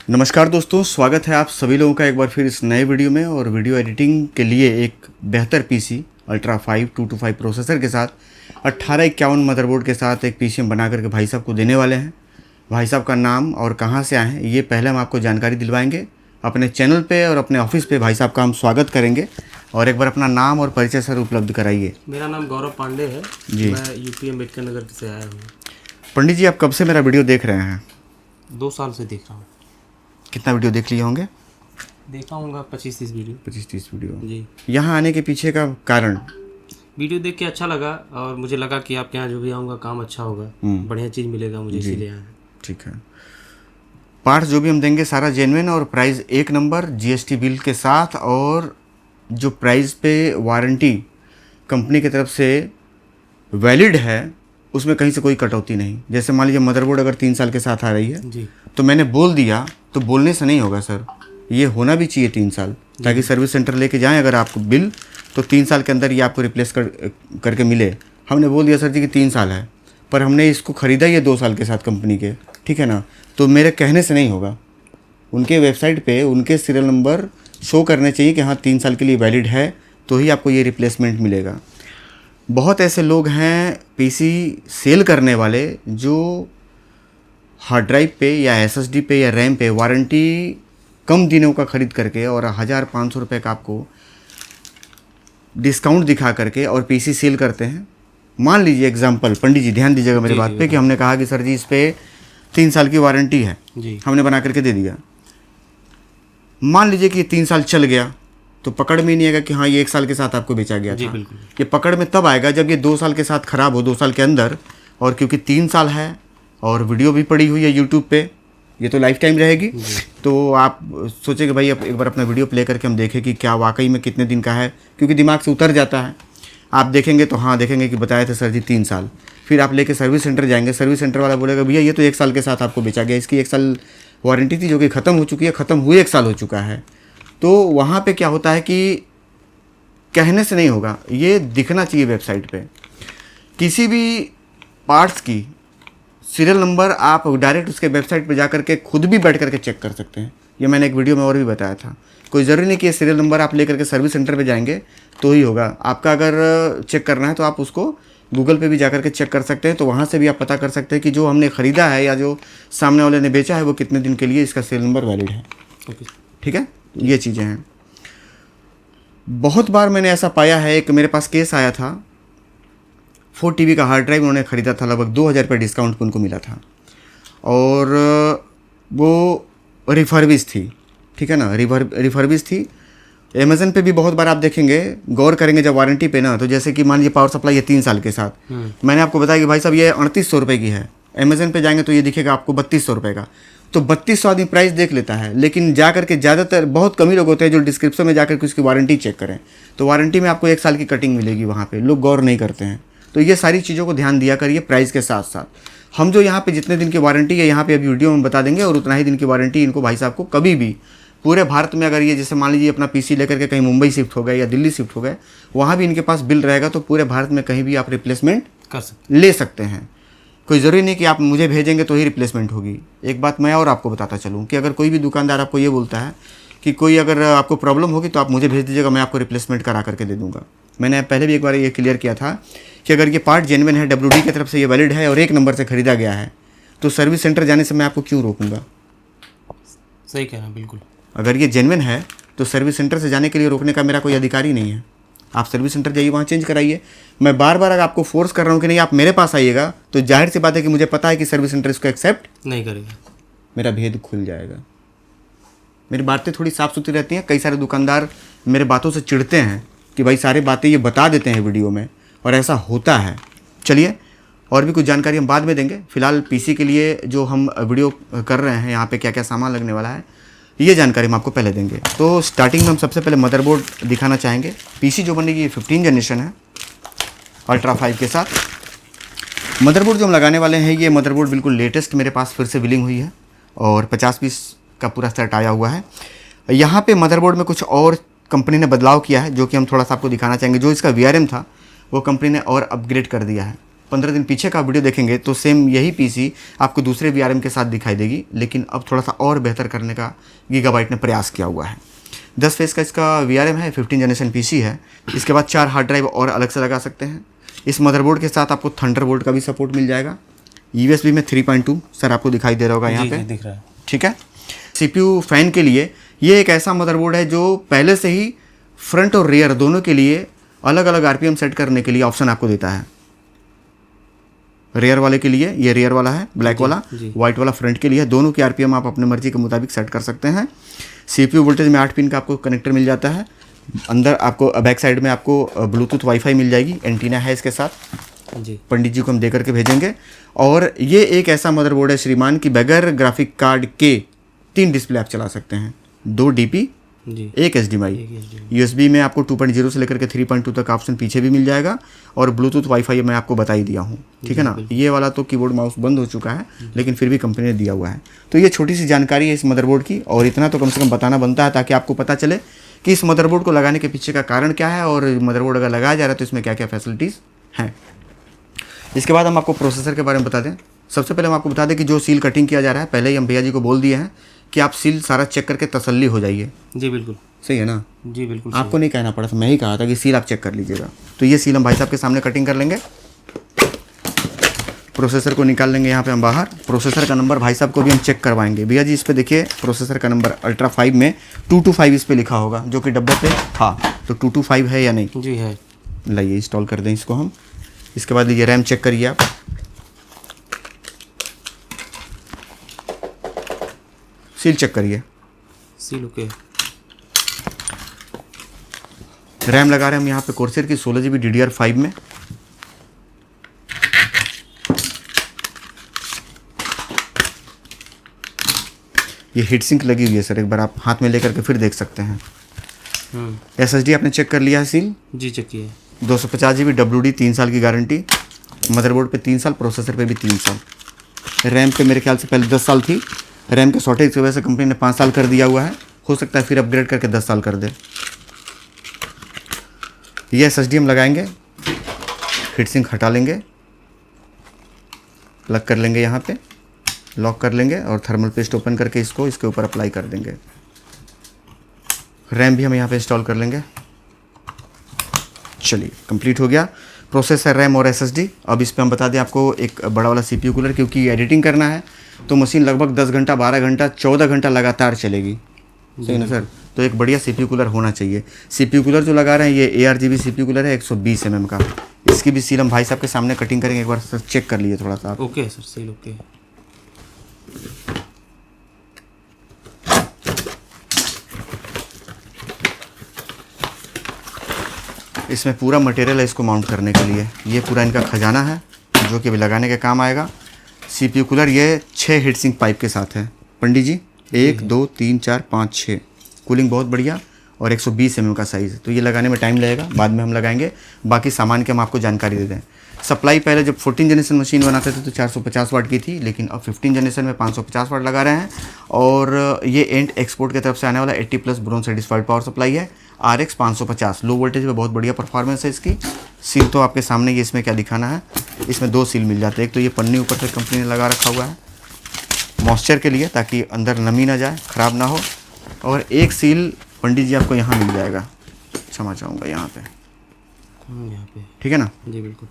नमस्कार दोस्तों, स्वागत है आप सभी लोगों का एक बार फिर इस नए वीडियो में। और वीडियो एडिटिंग के लिए एक बेहतर पीसी अल्ट्रा 5 225 प्रोसेसर के साथ 1851 मदरबोर्ड के साथ एक पीसी हम बना करके भाई साहब को देने वाले हैं। भाई साहब का नाम और कहां से आए हैं ये पहले हम आपको जानकारी दिलवाएंगे। अपने चैनल पे और अपने ऑफिस पे भाई साहब का हम स्वागत करेंगे। और एक बार अपना नाम और परिचय सर उपलब्ध कराइए। मेरा नाम गौरव पांडे है जी। मैं यूपी अम्बेडकर नगर से आया हूँ। पंडित जी, आप कब से मेरा वीडियो देख रहे हैं? 2 साल से देख रहा हूँ। कितना वीडियो देख लिए होंगे? देखा होगा 25-30 वीडियो। 25-30 वीडियो। जी। यहाँ आने के पीछे का कारण? वीडियो देख के अच्छा लगा और मुझे लगा कि आपके यहाँ जो भी आऊँगा काम अच्छा होगा, बढ़िया चीज़ मिलेगा मुझे, इसीलिए आया। ठीक है। पार्ट्स जो भी हम देंगे सारा जेन्युइन और प्राइस 1 नंबर जीएसटी बिल के साथ। और जो प्राइस पे वारंटी कंपनी की तरफ से वैलिड है उसमें कहीं से कोई कटौती नहीं। जैसे मान लीजिए मदरबोर्ड अगर 3 साल के साथ आ रही है जी, तो मैंने बोल दिया तो बोलने से नहीं होगा सर, ये होना भी चाहिए 3 साल, ताकि सर्विस सेंटर लेके जाएं अगर आपको बिल तो 3 साल के अंदर ये आपको रिप्लेस करके मिले। हमने बोल दिया सर जी कि 3 साल है, पर हमने इसको ख़रीदा ही है 2 साल के साथ कंपनी के, ठीक है ना, तो मेरे कहने से नहीं होगा। उनके वेबसाइट पे उनके सीरियल नंबर शो करने चाहिए कि हाँ 3 साल के लिए वैलिड है, तो ही आपको ये रिप्लेसमेंट मिलेगा। बहुत ऐसे लोग हैं पीसी सेल करने वाले जो हार्ड ड्राइव पे या एसएसडी पे या रैम पे वारंटी कम दिनों का ख़रीद करके और 1500 रुपये का आपको डिस्काउंट दिखा करके और पीसी सेल करते हैं। मान लीजिए एग्जांपल, पंडित जी ध्यान दीजिएगा मेरे बात पे, कि हमने कहा कि सर जी इस पे 3 साल की वारंटी है जी। हमने बना करके दे दिया। मान लीजिए कि 3 साल चल गया तो पकड़ में नहीं आएगा कि हाँ ये 1 साल के साथ आपको बेचा गया जी, था। बिल्कुल। ये पकड़ में तब आएगा जब ये 2 साल के साथ ख़राब हो, 2 साल के अंदर। और क्योंकि 3 साल है और वीडियो भी पड़ी हुई है यूट्यूब पे, ये तो लाइफ टाइम रहेगी। तो आप सोचेंगे भाई अब एक बार अपना वीडियो प्ले करके हम देखें कि क्या वाकई में कितने दिन का है, क्योंकि दिमाग से उतर जाता है। आप देखेंगे तो हाँ देखेंगे कि बताए थे सर जी 3 साल। फिर आप लेके सर्विस सेंटर जाएंगे, सर्विस सेंटर वाला बोलेगा भैया ये तो 1 साल के साथ आपको बेचा गया, इसकी 1 साल वारंटी थी जो कि ख़त्म हो चुकी है, ख़त्म हुए 1 साल हो चुका है। तो वहाँ पे क्या होता है कि कहने से नहीं होगा, ये दिखना चाहिए वेबसाइट पे। किसी भी पार्ट्स की सीरियल नंबर आप डायरेक्ट उसके वेबसाइट पे जा करके खुद भी बैठ करके चेक कर सकते हैं। ये मैंने एक वीडियो में और भी बताया था। कोई ज़रूरी नहीं कि ये सीरियल नंबर आप लेकर के सर्विस सेंटर पे जाएंगे तो ही होगा। आपका अगर चेक करना है तो आप उसको गूगल पे भी जा करके चेक कर सकते हैं। तो वहाँ से भी आप पता कर सकते हैं कि जो हमने ख़रीदा है या जो सामने वाले ने बेचा है वो कितने दिन के लिए इसका सीरियल नंबर वैलिड है। ठीक है, ये चीज़ें हैं। बहुत बार मैंने ऐसा पाया है, एक मेरे पास केस आया था, 4 TB का हार्ड ड्राइव उन्होंने ख़रीदा था, लगभग 2000 रुपये डिस्काउंट पे उनको मिला था और वो रिफर्बिश थी, ठीक है ना, रिफर्बिश थी। अमेज़न पे भी बहुत बार आप देखेंगे, गौर करेंगे जब वारंटी पे ना, तो जैसे कि मान लीजिए पावर सप्लाई है 3 साल के साथ, मैंने आपको बताया कि भाई साहब ये 3800 रुपये की है। अमेज़न पे जाएंगे तो ये दिखेगा आपको 3200 रुपये का। तो 3200 आदमी प्राइस देख लेता है, लेकिन जा करके ज़्यादातर बहुत कम ही लोग होते हैं जो डिस्क्रिप्शन में जाकर के उसकी वारंटी चेक करें। तो वारंटी में आपको 1 साल की कटिंग मिलेगी, वहाँ पे लोग गौर नहीं करते हैं। तो ये सारी चीज़ों को ध्यान दिया करिए प्राइस के साथ साथ। हम जो यहाँ पे जितने दिन की वारंटी है यहाँ पे अभी वीडियो में बता देंगे, और उतना ही दिन की वारंटी इनको भाई साहब को कभी भी पूरे भारत में, अगर ये जैसे मान लीजिए अपना पीसी लेकर के कहीं मुंबई शिफ्ट हो गए या दिल्ली शिफ्ट हो गए, वहाँ भी इनके पास बिल रहेगा, तो पूरे भारत में कहीं भी आप रिप्लेसमेंट कर सकते ले सकते हैं। कोई ज़रूरी नहीं कि आप मुझे भेजेंगे तो ही रिप्लेसमेंट होगी। एक बात मैं और आपको बताता चलूँ कि अगर कोई भी दुकानदार आपको ये बोलता है कि कोई अगर आपको प्रॉब्लम होगी तो आप मुझे भेज दीजिएगा, मैं आपको रिप्लेसमेंट करा करके दे दूँगा। मैंने पहले भी एक बार ये क्लियर किया था कि अगर ये पार्ट जेन्युइन है, WD की तरफ से ये वैलिड है और 1 नंबर से ख़रीदा गया है, तो सर्विस सेंटर जाने से मैं आपको क्यों रोकूँगा? सही कह रहे हैं, बिल्कुल। अगर ये जेन्युइन है तो सर्विस सेंटर से जाने के लिए रोकने का मेरा कोई अधिकार ही नहीं है। आप सर्विस सेंटर जाइए, वहाँ चेंज कराइए। मैं बार बार अगर आपको फोर्स कर रहा हूँ कि नहीं आप मेरे पास आइएगा, तो जाहिर सी बात है कि मुझे पता है कि सर्विस सेंटर इसको एक्सेप्ट नहीं करेगा, मेरा भेद खुल जाएगा। मेरी बातें थोड़ी साफ़ सुथरी रहती हैं। कई सारे दुकानदार मेरे बातों से चिढ़ते हैं कि भाई सारी बातें ये बता देते हैं वीडियो में, और ऐसा होता है। चलिए, और भी कुछ जानकारी हम बाद में देंगे। फिलहाल पीसी के लिए जो हम वीडियो कर रहे हैं, यहाँ पे क्या क्या सामान लगने वाला है, ये जानकारी हम आपको पहले देंगे। तो स्टार्टिंग में हम सबसे पहले मदरबोर्ड दिखाना चाहेंगे। पीसी जो बनेगी ये 15 जनरेशन है अल्ट्रा 5 के साथ। मदरबोर्ड जो हम लगाने वाले हैं, ये मदरबोर्ड बिल्कुल लेटेस्ट मेरे पास फिर से बिलिंग हुई है और 50 पीस का पूरा सेट आया हुआ है। यहाँ पे मदरबोर्ड में कुछ और कंपनी ने बदलाव किया है, जो कि हम थोड़ा सा आपको दिखाना चाहेंगे। जो इसका VRM था वो कंपनी ने और अपग्रेड कर दिया है। 15 दिन पीछे का वीडियो देखेंगे तो सेम यही पीसी आपको दूसरे VRM के साथ दिखाई देगी, लेकिन अब थोड़ा सा और बेहतर करने का गीगाबाइट ने प्रयास किया हुआ है। 10 फेस का इसका VRM है, 15 जनरेशन पीसी है। इसके बाद 4 हार्ड ड्राइव और अलग से लगा सकते हैं। इस मदरबोर्ड के साथ आपको थंडरबोल्ट का भी सपोर्ट मिल जाएगा। USB में 3.2 सर आपको दिखाई दे रहा होगा यहाँ पे, दिख रहा है। ठीक है। CPU फैन के लिए ये एक ऐसा मदरबोर्ड है जो पहले से ही फ्रंट और रियर दोनों के लिए अलग अलग RPM सेट करने के लिए ऑप्शन आपको देता है। रियर वाले के लिए ये रियर वाला है, ब्लैक वाला, वाइट वाला फ्रंट के लिए। दोनों की RPM आप अपने मर्जी के मुताबिक सेट कर सकते हैं। CPU वोल्टेज में 8 पिन का आपको कनेक्टर मिल जाता है। अंदर आपको बैक साइड में आपको ब्लूटूथ वाईफाई मिल जाएगी, एंटीना है इसके साथ जी। पंडित जी को हम दे करके भेजेंगे। और ये एक ऐसा मदरबोर्ड है श्रीमान कि बगैर ग्राफिक कार्ड के 3 डिस्प्ले आप चला सकते हैं, 2 DP जी, 1 HDMI। USB में आपको 2.0 से लेकर के 3.2 तक ऑप्शन पीछे भी मिल जाएगा, और ब्लूटूथ वाईफाई मैं आपको बता ही दिया हूँ, ठीक है ना। ये वाला तो कीबोर्ड माउस बंद हो चुका है, लेकिन फिर भी कंपनी ने दिया हुआ है। तो ये छोटी सी जानकारी है इस मदरबोर्ड की, और इतना तो कम से कम बताना बनता है ताकि आपको पता चले कि इस मदरबोर्ड को लगाने के पीछे का कारण क्या है, और मदरबोर्ड अगर लगाया जा रहा है तो इसमें क्या क्या फैसिलिटीज़ हैं। इसके बाद हम आपको प्रोसेसर के बारे में बता दें। सबसे पहले हम आपको बता दें कि जो सील कटिंग किया जा रहा है, पहले ही हम भैया जी को बोल दिए हैं कि आप सील सारा चेक करके तसल्ली हो जाइए। जी बिल्कुल सही है ना। जी बिल्कुल आपको नहीं कहना पड़ा था, मैं ही कहा था कि सील आप चेक कर लीजिएगा। तो ये सील हम भाई साहब के सामने कटिंग कर लेंगे। प्रोसेसर को निकाल लेंगे यहाँ पे हम बाहर। प्रोसेसर का नंबर भाई साहब को भी हम चेक करवाएंगे। भैया जी इस पे देखिए प्रोसेसर का नंबर अल्ट्रा 5 में 225 इस पे लिखा होगा, जो कि डब्बे पे हाँ, तो 225 है या नहीं? जी है। लाइए इंस्टॉल कर दें इसको हम। इसके बाद ये रैम चेक करिए आप। सील चेक करिए। Seal okay. रैम लगा रहे हैं हम यहाँ पे कोर्सेर की 16 GB DDR5 में। ये हीट सिंक लगी हुई है सर, एक बार आप हाथ में लेकर के फिर देख सकते हैं। SSD आपने चेक कर लिया है सील? जी चेक किए। 250 GB WD, 3 साल की गारंटी। मदरबोर्ड पे 3 साल, प्रोसेसर पे भी 3 साल। रैम पे मेरे ख्याल से पहले 10 साल थी, रैम के शॉर्टेज की वजह से कंपनी ने 5 साल कर दिया हुआ है। हो सकता है फिर अपग्रेड करके 10 साल कर दे। ये SSD हम लगाएंगे, हीट सिंक हटा लेंगे, प्लग कर लेंगे यहाँ पे, लॉक कर लेंगे और थर्मल पेस्ट ओपन करके इसको इसके ऊपर अप्लाई कर देंगे। रैम भी हम यहाँ पे इंस्टॉल कर लेंगे। चलिए कंप्लीट हो गया प्रोसेसर, रैम और SSD। अब इस पे हम बता दें आपको एक बड़ा वाला CPU कूलर, क्योंकि एडिटिंग करना है तो मशीन लगभग 10 घंटा, 12 घंटा, 14 घंटा लगातार चलेगी। सही ना सर। तो एक बढ़िया CPU कूलर होना चाहिए। CPU कूलर जो लगा रहे हैं ये ARGB CPU कूलर है 120 mm का। इसकी भी सील हम भाई साहब के सामने कटिंग करेंगे, एक बार सर चेक कर लीजिए थोड़ा सा आप। Okay sir, seal okay. इसमें पूरा मटेरियल है इसको माउंट करने के लिए। ये पूरा इनका खजाना है जो कि अभी लगाने के काम आएगा। CPU कूलर ये 6 हीट सिंक पाइप के साथ है पंडित जी, 1 2 3 4 5 6। कूलिंग बहुत बढ़िया और 120 mm का साइज़। तो ये लगाने में टाइम लगेगा, बाद में हम लगाएंगे। बाकी सामान की हम आपको जानकारी दे दें। सप्लाई पहले जब 14 जनरेशन मशीन बनाते थे तो 450 वाट की थी, लेकिन अब 15 जनरेशन में 550 वाट लगा रहे हैं। और ये एंड एक्सपोर्ट की तरफ से आने वाला 80+ ब्रोंज सर्टिफाइड पावर सप्लाई है। RX 550 लो वोल्टेज में बहुत बढ़िया परफॉर्मेंस है इसकी। सील तो आपके सामने ये इसमें क्या दिखाना है, इसमें 2 सील मिल जाते हैं। एक तो ये पन्नी ऊपर से कंपनी ने लगा रखा हुआ है मॉइस्चर के लिए, ताकि अंदर नमी ना जाए, ख़राब ना हो। और एक सील पंडित जी आपको यहाँ मिल जाएगा, क्षमा चाहूँगा यहाँ पे, यहाँ पे ठीक है ना। जी बिल्कुल।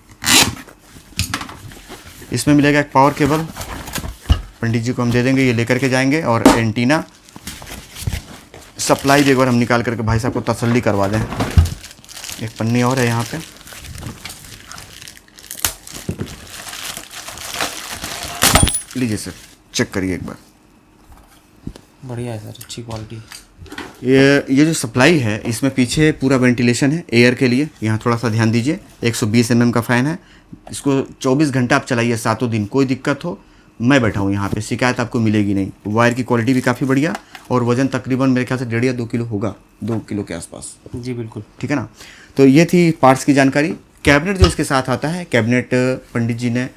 इसमें मिलेगा एक पावर केबल, पंडित जी को हम दे देंगे, ये लेकर के जाएंगे। और एंटीना सप्लाई भी एक बार हम निकाल करके भाई साहब को तसल्ली करवा दें। एक पन्नी और है यहाँ पे, लीजिए सर चेक करिए एक बार। बढ़िया है सर, अच्छी क्वालिटी। ये जो सप्लाई है इसमें पीछे पूरा वेंटिलेशन है एयर के लिए, यहाँ थोड़ा सा ध्यान दीजिए। 120 mm का फ़ैन है। इसको 24 घंटा आप चलाइए, 7 दिन, कोई दिक्कत हो मैं बैठा हूँ यहाँ पे, शिकायत आपको मिलेगी नहीं। वायर की क्वालिटी भी काफ़ी बढ़िया और वज़न तकरीबन मेरे ख्याल से 1.5 या 2 किलो होगा, 2 किलो के आसपास। जी बिल्कुल, ठीक है ना। तो ये थी पार्ट्स की जानकारी। कैबिनेट जो इसके साथ आता है, कैबिनेट पंडित जी ने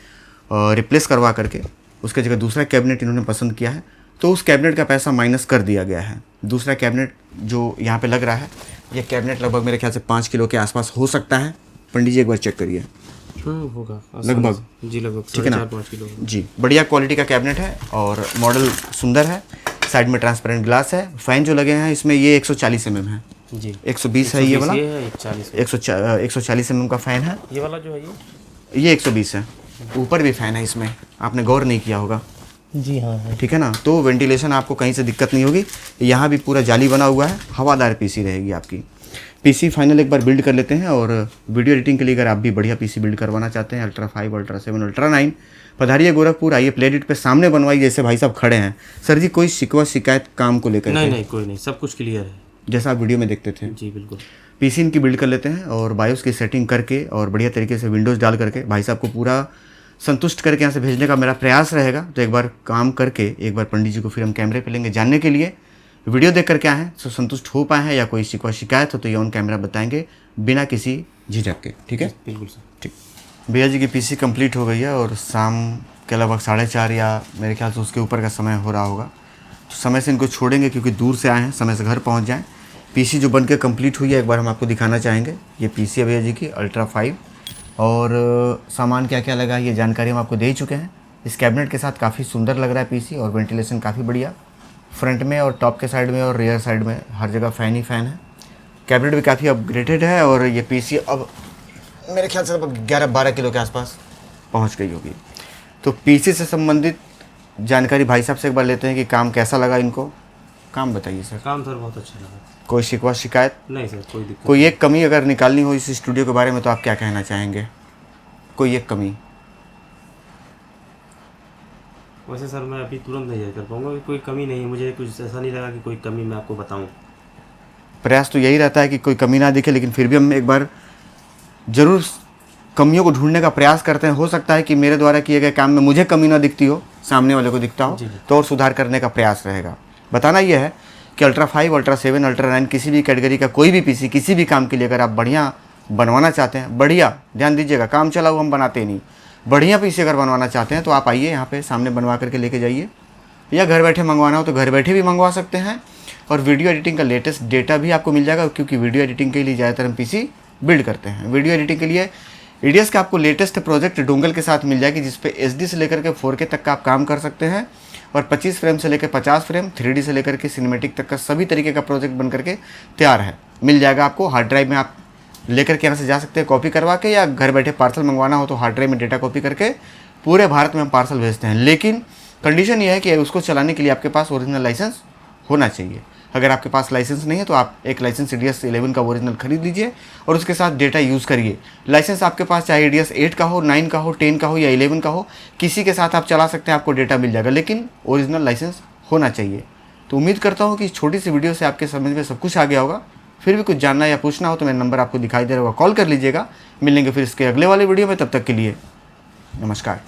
रिप्लेस करवा करके उसके जगह दूसरा कैबिनेट इन्होंने पसंद किया है, तो उस कैबिनेट का पैसा माइनस कर दिया गया है। दूसरा कैबिनेट जो यहाँ पे लग रहा है, ये कैबिनेट लगभग मेरे ख्याल से 5 किलो के आसपास हो सकता है। पंडित जी एक बार चेक करिए। होगा लगभग। जी लगभग ठीक है ना? 4-5 किलो होगा। जी, बढ़िया क्वालिटी का कैबिनेट है और मॉडल सुंदर है। साइड में ट्रांसपेरेंट ग्लास है। फ़ैन जो लगे हैं इसमें ये 140 mm है। जी 120 है ये वाला, 140 140 mm का फ़ैन है। ये वाला जो है ये 120 है। ऊपर भी फ़ैन है इसमें, आपने गौर नहीं किया होगा। जी हाँ है। ठीक है ना? तो वेंटिलेशन आपको कहीं से दिक्कत नहीं होगी। यहाँ भी पूरा जाली बना हुआ है, हवादार पीसी रहेगी आपकी। पीसी फाइनल एक बार बिल्ड कर लेते हैं और वीडियो एडिटिंग के लिए अगर आप भी बढ़िया पीसी बिल्ड करवाना चाहते हैं, अल्ट्रा 5, अल्ट्रा 7, अल्ट्रा 9, पधारिए गोरखपुर, आइए प्लेडिट पे सामने बनवाइए। जैसे भाई साहब खड़े हैं। सर जी, कोई शिकवा शिकायत काम को लेकर? नहीं कोई नहीं, सब कुछ क्लियर है जैसा आप वीडियो में देखते थे। जी बिल्कुल। पीसी इनकी बिल्ड कर लेते हैं और बायोस की सेटिंग करके और बढ़िया तरीके से विंडोज़ डाल करके भाई साहब को पूरा संतुष्ट करके यहाँ से भेजने का मेरा प्रयास रहेगा। तो एक बार काम करके एक बार पंडित जी को फिर हम कैमरे पे लेंगे जानने के लिए वीडियो देख कर क्या है सो संतुष्ट हो पाए हैं या कोई शिकवा शिकायत हो तो ये ऑन कैमरा बताएंगे बिना किसी झिझक के। ठीक है? बिल्कुल सर। ठीक। भैया जी की पीसी कंप्लीट हो गई है और शाम के लगभग 4:30 या मेरे ख्याल से उसके ऊपर का समय हो रहा होगा। तो समय से इनको छोड़ेंगे क्योंकि दूर से आए हैं, समय से घर पहुँच जाएँ। पीसी जो बन के कम्प्लीट हुई है एक बार हम आपको दिखाना चाहेंगे। ये पीसी है भैया जी की अल्ट्रा 5 और सामान क्या क्या लगा ये जानकारी हम आपको दे ही चुके हैं। इस कैबिनेट के साथ काफ़ी सुंदर लग रहा है पीसी और वेंटिलेशन काफ़ी बढ़िया। फ्रंट में और टॉप के साइड में और रियर साइड में हर जगह फ़ैन ही फ़ैन है। कैबिनेट भी काफ़ी अपग्रेडेड है और ये पीसी अब मेरे ख्याल से लगभग 11-12 किलो के आसपास पहुंच गई होगी। तो पीसी से संबंधित जानकारी भाई साहब से एक बार लेते हैं कि काम कैसा लगा इनको। काम बताइए सर। काम सर बहुत अच्छा लगा। कोई शिकवा शिकायत? नहीं सर, कोई दिक्कत। कोई एक कमी अगर निकालनी हो इस स्टूडियो के बारे में तो आप क्या कहना चाहेंगे? कोई एक कमी? वैसे सर मैं अभी तुरंत नहीं कर पाऊंगा, कोई कमी नहीं है। मुझे कुछ ऐसा नहीं लगा कि कोई कमी मैं आपको बताऊं। प्रयास तो यही रहता है कि कोई कमी ना दिखे, लेकिन फिर भी हम एक बार ज़रूर कमियों को ढूंढने का प्रयास करते हैं। हो सकता है कि मेरे द्वारा किए गए काम में मुझे कमी ना दिखती हो, सामने वाले को दिखता हो, तो और सुधार करने का प्रयास रहेगा। बताना यह है कि अल्ट्रा 5, अल्ट्रा 7, अल्ट्रा 9 किसी भी कैटेगरी का कोई भी पीसी किसी भी काम के लिए अगर आप बढ़िया बनवाना चाहते हैं, बढ़िया ध्यान दीजिएगा, काम चलाओ हम बनाते नहीं, बढ़िया पीसी अगर बनवाना चाहते हैं तो आप आइए यहाँ पे सामने बनवा करके लेके जाइए, या घर बैठे मंगवाना हो तो घर बैठे भी मंगवा सकते हैं। और वीडियो एडिटिंग का लेटेस्ट डेटा भी आपको मिल जाएगा क्योंकि वीडियो एडिटिंग के लिए ज़्यादातर हम पीसी बिल्ड करते हैं। वीडियो एडिटिंग के लिए ईडीएस का आपको लेटेस्ट प्रोजेक्ट डोंगल के साथ मिल जाएगी जिसपे एचडी से लेकर के 4K तक का आप काम कर सकते हैं और 25 फ्रेम से लेकर 50 फ्रेम, 3D से लेकर के सिनेमेटिक तक का सभी तरीके का प्रोजेक्ट बन करके तैयार है। मिल जाएगा आपको। हार्ड ड्राइव में आप लेकर के यहाँ से जा सकते हैं कॉपी करवा के, या घर बैठे पार्सल मंगवाना हो तो हार्ड ड्राइव में डेटा कॉपी करके पूरे भारत में हम पार्सल भेजते हैं। लेकिन कंडीशन ये है कि उसको चलाने के लिए आपके पास ओरिजिनल लाइसेंस होना चाहिए। अगर आपके पास लाइसेंस नहीं है तो आप एक लाइसेंस ईडीएस 11 का ओरिजिनल खरीद लीजिए और उसके साथ डेटा यूज़ करिए। लाइसेंस आपके पास चाहे ईडीएस 8 का हो, 9 का हो, 10 का हो या 11 का हो, किसी के साथ आप चला सकते हैं, आपको डेटा मिल जाएगा, लेकिन ओरिजिनल लाइसेंस होना चाहिए। तो उम्मीद करता हूँ कि इस छोटी सी वीडियो से आपके समझ में सब कुछ आ गया होगा। फिर भी कुछ जानना या पूछना हो तो मेरा नंबर आपको दिखाई दे रहा होगा, कॉल कर लीजिएगा। मिलेंगे फिर इसके अगले वाले वीडियो में, तब तक के लिए नमस्कार।